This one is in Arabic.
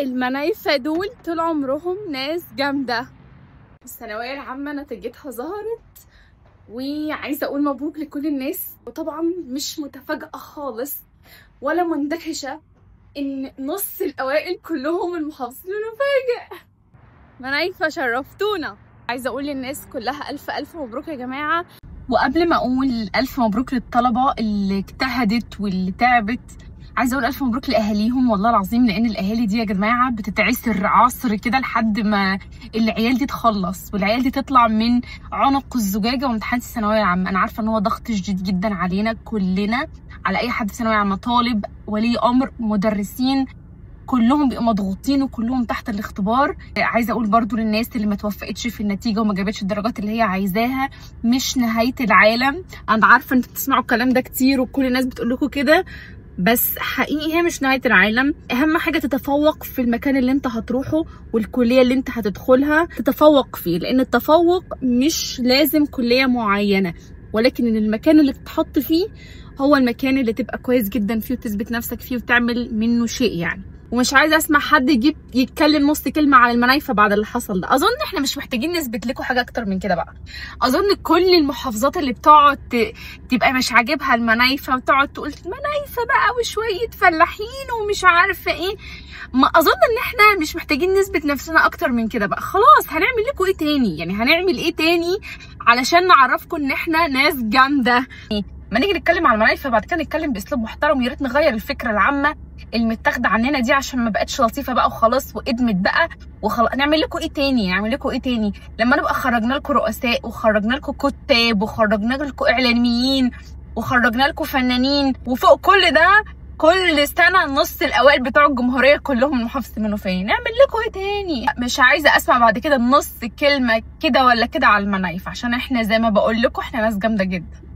المنايفة دول طول عمرهم ناس جامدة. الثانوية العامة نتيجتها ظهرت، وعايزة أقول مبروك لكل الناس. وطبعا مش متفاجئة خالص ولا مندهشة إن نص الأوائل كلهم المحافظين المفاجئ. منايفة شرفتونا. عايزة أقول للناس كلها ألف ألف مبروك يا جماعة. وقبل ما أقول ألف مبروك للطلبة اللي اجتهدت واللي تعبت، عايزه اقول الف مبروك لاهاليهم والله العظيم، لان الاهالي دي يا جماعه بتتعسر عصر كده لحد ما العيال دي تخلص والعيال دي تطلع من عنق الزجاجه وامتحانات الثانويه العامه. انا عارفه ان هو ضغط شديد جدا علينا كلنا، على اي حد في ثانويه عامه، طالب، ولي امر، مدرسين، كلهم بيبقوا مضغوطين وكلهم تحت الاختبار. عايزه اقول برضو للناس اللي ما توفقتش في النتيجه وما جابتش الدرجات اللي هي عايزاها، مش نهايه العالم. انا عارفه انتوا بتسمعوا الكلام ده كتير وكل الناس بتقول لكم كده، بس حقيقي هي مش نهاية العالم. اهم حاجة تتفوق في المكان اللي انت هتروحه والكلية اللي انت هتدخلها تتفوق فيه، لان التفوق مش لازم كلية معينة، ولكن ان المكان اللي تتحط فيه هو المكان اللي تبقى كويس جدا فيه وتثبت نفسك فيه وتعمل منه شيء يعني. ومش عايزه اسمع حد يجيب يتكلم نص كلمه على المنايفه بعد اللي حصل ده. اظن احنا مش محتاجين نثبت لكم حاجه اكتر من كده بقى. اظن كل المحافظات اللي بتقعد تبقى مش عاجبها المنايفه وتقعد تقول منايفه بقى وشويه فلاحين ومش عارفه ايه، ما اظن ان احنا مش محتاجين نثبت نفسنا اكتر من كده بقى. خلاص هنعمل لكم ايه تاني؟ يعني هنعمل ايه تاني علشان نعرفكم ان احنا ناس جامده؟ ما نيجي نتكلم على المنايفه بعد كده نتكلم باسلوب محترم، ويا ريت نغير الفكره العامه المتاخده عننا دي عشان ما بقتش لطيفه بقى وخلاص وادمت بقى وخلاص. نعمل لكم ايه تاني؟ نعمل لكم ايه تاني لما نبقى خرجنا لكم رؤساء وخرجنا لكم كتاب وخرجنا لكم اعلاميين وخرجنا لكم فنانين، وفوق كل ده كل سنه نص الاوائل بتوع الجمهوريه كلهم محافظه المنوفيه؟ نعمل لكم ايه تاني؟ مش عايزه اسمع بعد كده نص كلمه كده ولا كده على المنايف، عشان احنا زي ما بقول لكم احنا ناس جامده جدا.